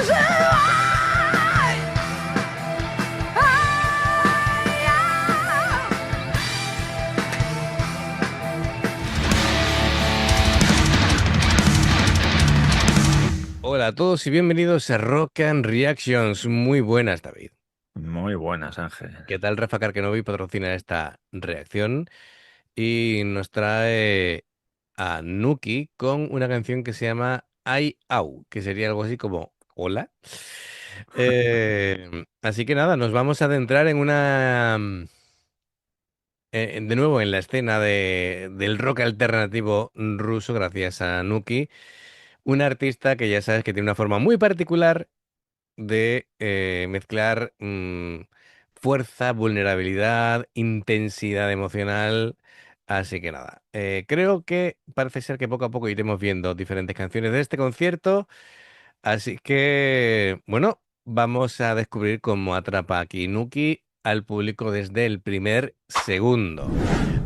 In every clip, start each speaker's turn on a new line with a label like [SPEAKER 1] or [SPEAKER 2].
[SPEAKER 1] заживай.
[SPEAKER 2] Hola a todos y bienvenidos a Rock and Reactions. Muy buenas, David.
[SPEAKER 3] Muy buenas, Ángel.
[SPEAKER 2] ¿Qué tal Rafa Carquenovi patrocina esta reacción? Y nos trae a Nuki con una canción que se llama Ay Au, que sería algo así como Hola. Así que nada, nos vamos a adentrar en de nuevo en la escena del rock alternativo ruso, gracias a Nuki, un artista que ya sabes que tiene una forma muy particular de mezclar fuerza, vulnerabilidad, intensidad emocional. Así que nada, creo que parece ser que poco a poco iremos viendo diferentes canciones de este concierto. Así que, bueno, vamos a descubrir cómo atrapa a Kinuki al público desde el primer segundo.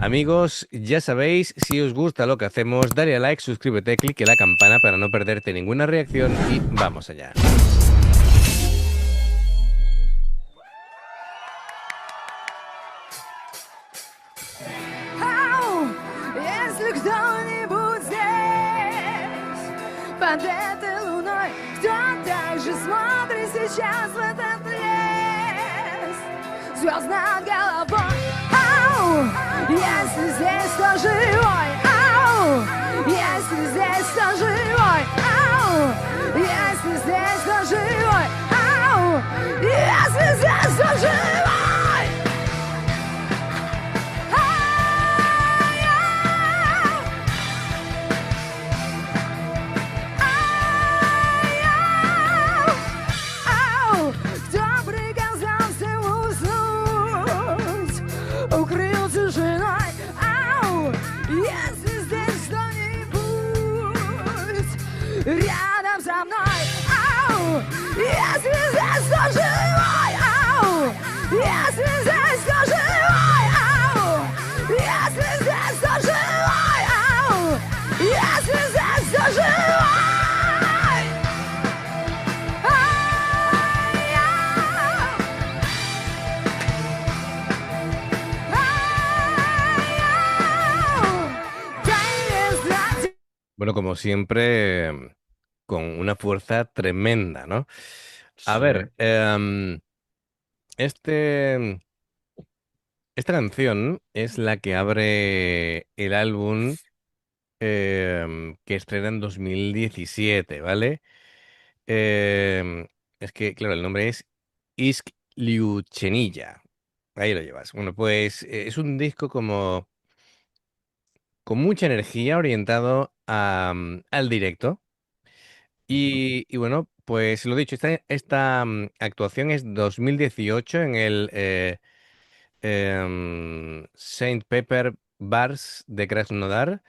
[SPEAKER 2] Amigos, ya sabéis, si os gusta lo que hacemos, dale a like, suscríbete, clique la campana para no perderte ninguna reacción y vamos allá.
[SPEAKER 1] Ау, если кто-нибудь здесь под этой луной, кто так же смотрит сейчас в этот лес, звезд над головой. Ау, если здесь кто живой, ау, если здесь кто живой, ау, если здесь кто живой, ау, если здесь кто живой. Кто приказал всем уснуть, укрыл тишиной. Ау, если здесь кто-нибудь рядом со мной. Ау, если здесь кто живой. Ау, если здесь кто живой. Ау, если здесь кто живой. Ау, если здесь кто живой.
[SPEAKER 2] Bueno, como siempre, con una fuerza tremenda, ¿no? A
[SPEAKER 3] Sí,
[SPEAKER 2] ver, este, esta canción es la que abre el álbum que estrena en 2017, ¿vale? Em, es que, claro, el nombre es Isk Liuchenilla. Ahí lo llevas. Bueno, pues es un disco como con mucha energía orientado al directo. Y bueno, pues lo dicho, esta actuación es 2018 en el Saint Pepper Bars de Krasnodar.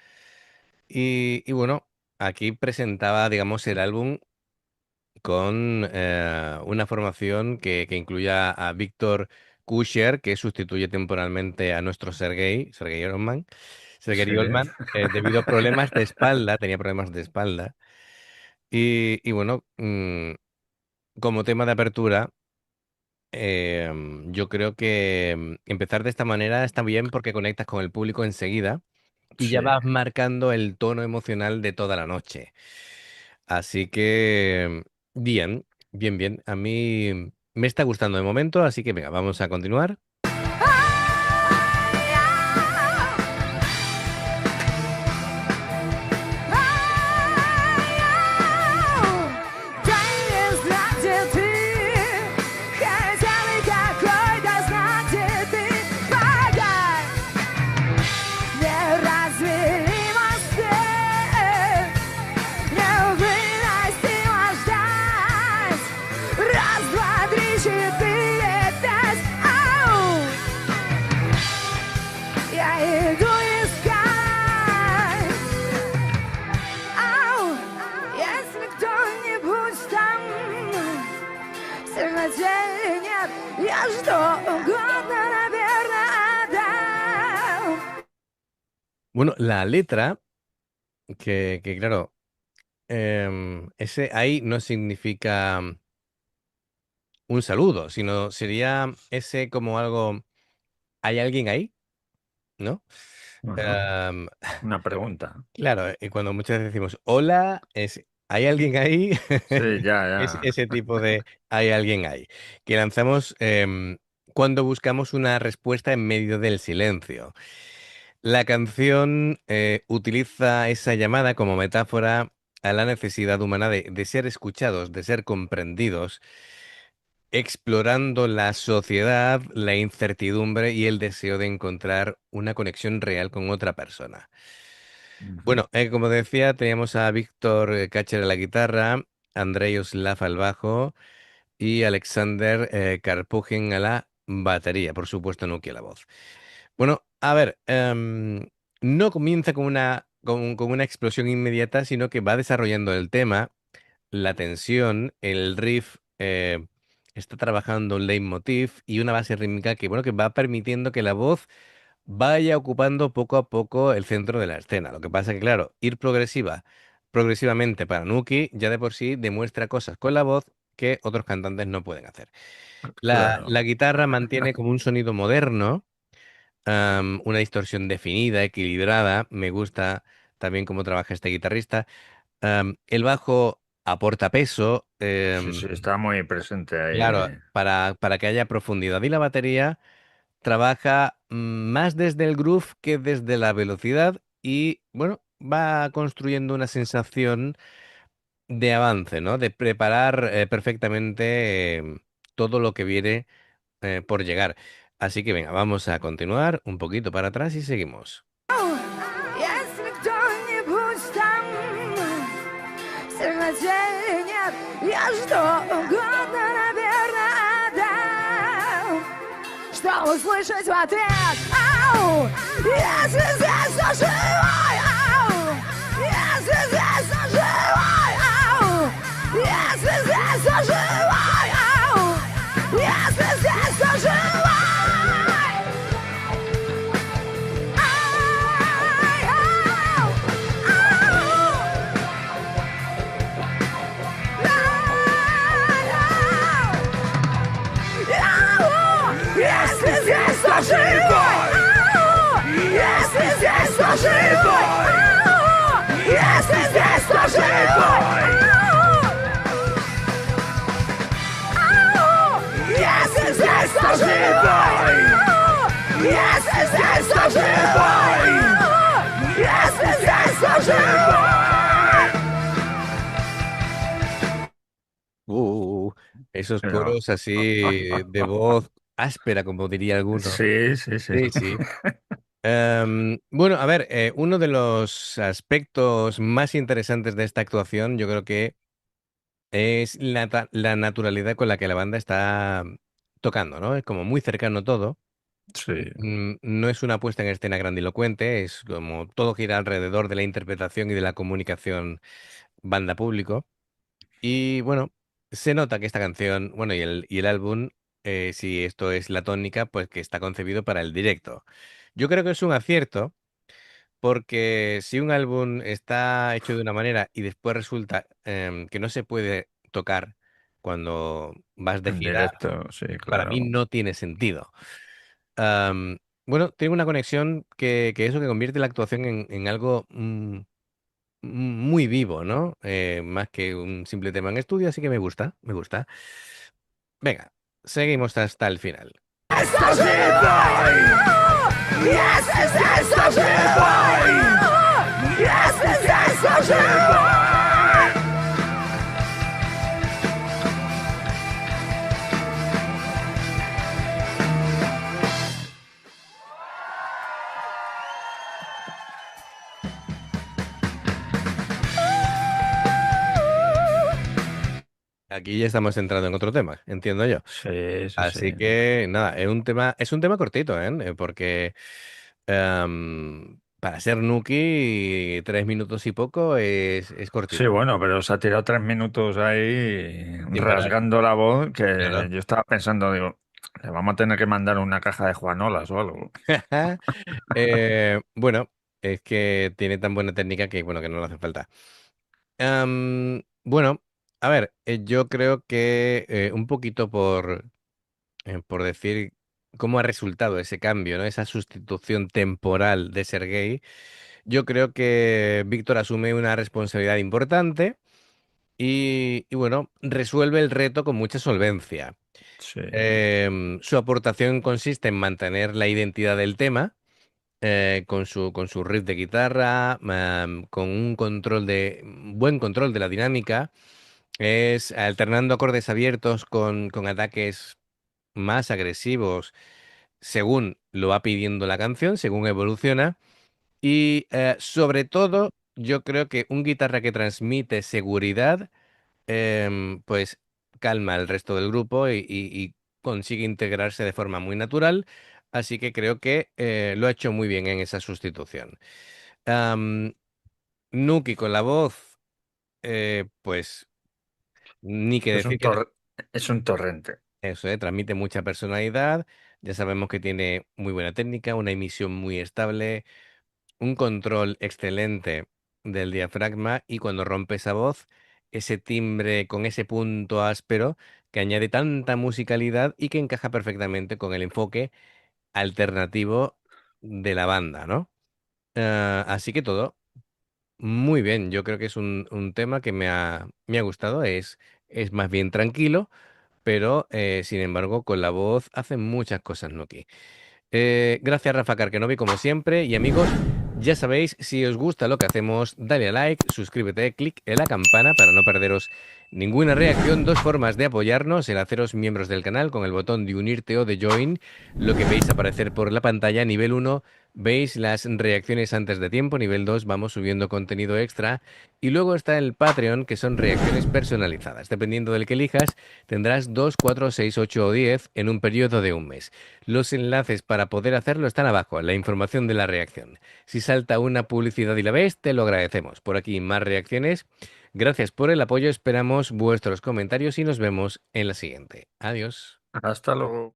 [SPEAKER 2] Y bueno, aquí presentaba, digamos, el álbum con una formación que incluya a Víctor Kusher, que sustituye temporalmente a nuestro Sergei Ollman,
[SPEAKER 3] sí.
[SPEAKER 2] Sergei Ollman, debido a problemas de espalda, tenía problemas de espalda. Y bueno, como tema de apertura, yo creo que empezar de esta manera está bien porque conectas con el público enseguida y ya
[SPEAKER 3] Sí.
[SPEAKER 2] vas marcando el tono emocional de toda la noche. Así que, bien, bien, bien. A mí me está gustando de momento, así que venga, vamos a continuar.
[SPEAKER 1] Раз, два, три, четыре, пять. Ау! Я иду искать. Ау! Если кто-нибудь там в темноте или нет, я что угодно, наверное, отдам.
[SPEAKER 2] Bueno, la letra, que claro, ese ahí no significa un saludo, sino sería ese como algo, ¿hay alguien ahí? ¿No?
[SPEAKER 3] Ajá.
[SPEAKER 2] Em,
[SPEAKER 3] Una pregunta.
[SPEAKER 2] claro, cuando muchas veces decimos hola, ¿hay alguien ahí?
[SPEAKER 3] Sí, ya,
[SPEAKER 2] Es
[SPEAKER 3] ya.
[SPEAKER 2] ese tipo de ¿hay alguien ahí? Que lanzamos cuando buscamos una respuesta en medio del silencio. La canción utiliza esa llamada como metáfora a la necesidad humana de ser escuchados, de ser comprendidos, explorando la sociedad, la incertidumbre y el deseo de encontrar una conexión real con otra persona.
[SPEAKER 3] Ujú.
[SPEAKER 2] Bueno, como decía, teníamos a Víctor Kácher a la guitarra, Andrei Oslav al bajo y Alexander Karpugin a la batería, por supuesto, Nuki a la voz. Bueno, a ver, no comienza con una explosión inmediata, sino que va desarrollando el tema, la tensión, el riff, está trabajando un leitmotiv y una base rítmica que, bueno, que va permitiendo que la voz vaya ocupando poco a poco el centro de la escena. Lo que pasa que, claro, ir progresivamente para Nuki ya de por sí demuestra cosas con la voz que otros cantantes no pueden hacer.
[SPEAKER 3] Claro.
[SPEAKER 2] La guitarra mantiene como un sonido moderno, una distorsión definida, equilibrada. Me gusta también cómo trabaja este guitarrista. El bajo aporta peso,
[SPEAKER 3] Sí, sí, está muy presente
[SPEAKER 2] claro,
[SPEAKER 3] ahí.
[SPEAKER 2] para que haya profundidad. Y la batería trabaja más desde el groove que desde la velocidad y, bueno, va construyendo una sensación de avance, ¿no? De preparar perfectamente todo lo que viene por llegar. Así que venga, vamos a continuar un poquito para atrás y seguimos.
[SPEAKER 1] Если кто-нибудь там в темноте нет, я что угодно, наверное, отдам, что услышать в ответ. Ау! Если здесь кто живой, ау! Если здесь кто живой, ау! Если здесь кто живой, ау! Если здесь кто живой! Ай, ау, ау, ау, если здесь кто живой, ау, если здесь кто живой, ау, если здесь кто живой, ау, если здесь кто живой, ау, если здесь кто живой, ау, если здесь кто живой.
[SPEAKER 2] Esos
[SPEAKER 3] Pero-
[SPEAKER 2] coros así de voz áspera, como diría alguno.
[SPEAKER 3] Sí, sí, sí.
[SPEAKER 2] Sí, sí. Bueno, a ver, uno de los aspectos más interesantes de esta actuación, yo creo que es la naturalidad con la que la banda está tocando, ¿no? Es como muy cercano todo.
[SPEAKER 3] Sí.
[SPEAKER 2] No es una puesta en escena grandilocuente, es como todo gira alrededor de la interpretación y de la comunicación banda-público. Y bueno, se nota que esta canción, bueno, y el álbum, si esto es la tónica, pues que está concebido para el directo. Yo creo que es un acierto, porque si un álbum está hecho de una manera y después resulta que no se puede tocar cuando vas de
[SPEAKER 3] En
[SPEAKER 2] gira,
[SPEAKER 3] directo, sí,
[SPEAKER 2] para mí
[SPEAKER 3] claro.
[SPEAKER 2] no tiene sentido. Bueno, tiene una conexión que eso que convierte la actuación en algo muy vivo, ¿no? Más que un simple tema en estudio, así que me gusta, me gusta. Venga, seguimos hasta el final.
[SPEAKER 1] Está живой! Если здесь кто живой! Если здесь кто живой!
[SPEAKER 2] Aquí ya estamos entrando en otro tema, entiendo yo.
[SPEAKER 3] Sí, sí, sí.
[SPEAKER 2] Así que nada, es un tema cortito, ¿eh? Porque para ser Nuki, 3 minutos y poco es
[SPEAKER 3] Sí,
[SPEAKER 2] cortito.
[SPEAKER 3] bueno, pero se ha tirado 3 minutos ahí
[SPEAKER 2] Sin parar.
[SPEAKER 3] rasgando la voz que
[SPEAKER 2] Claro.
[SPEAKER 3] yo estaba pensando, digo, le vamos a tener que mandar una caja de Juanolas o algo.
[SPEAKER 2] Bueno, es que tiene tan buena técnica que, bueno, que no le hace falta. Bueno, a ver, yo creo que un poquito por decir cómo ha resultado ese cambio, ¿no? Esa sustitución temporal de Sergei, yo creo que Víctor asume una responsabilidad importante y bueno, resuelve el reto con mucha solvencia.
[SPEAKER 3] Sí.
[SPEAKER 2] Su aportación consiste en mantener la identidad del tema con su riff de guitarra, con un buen control de la dinámica, es alternando acordes abiertos con ataques más agresivos según lo va pidiendo la canción, según evoluciona. Y sobre todo, yo creo que un guitarra que transmite seguridad, pues calma al resto del grupo y consigue integrarse de forma muy natural. Así que creo que lo ha hecho muy bien en esa sustitución. Am, Nuki con la voz, pues ni que
[SPEAKER 3] Es
[SPEAKER 2] decir
[SPEAKER 3] un
[SPEAKER 2] que
[SPEAKER 3] es un torrente.
[SPEAKER 2] eso, transmite mucha personalidad. Ya sabemos que tiene muy buena técnica, una emisión muy estable, un control excelente del diafragma y cuando rompe esa voz, ese timbre con ese punto áspero que añade tanta musicalidad y que encaja perfectamente con el enfoque alternativo de la banda, ¿no? Así que todo. Muy bien, yo creo que es un tema que me ha gustado, es más bien tranquilo, pero sin embargo con la voz hace muchas cosas Nuki. Gracias Rafa Carquenovi como siempre y amigos, ya sabéis, si os gusta lo que hacemos, dale a like, suscríbete, clic en la campana para no perderos ninguna reacción. Dos formas de apoyarnos, el haceros miembros del canal con el botón de unirte o de join, lo que veis aparecer por la pantalla. Nivel uno veis las reacciones antes de tiempo, nivel 2 vamos subiendo contenido extra y luego está el Patreon que son reacciones personalizadas. Dependiendo del que elijas, tendrás 2, 4, 6, 8 o 10 en un periodo de un mes. Los enlaces para poder hacerlo están abajo, en la información de la reacción. Si salta una publicidad y la ves, te lo agradecemos. Por aquí más reacciones. Gracias por el apoyo, esperamos vuestros comentarios y nos vemos en la siguiente. Adiós.
[SPEAKER 3] Hasta luego.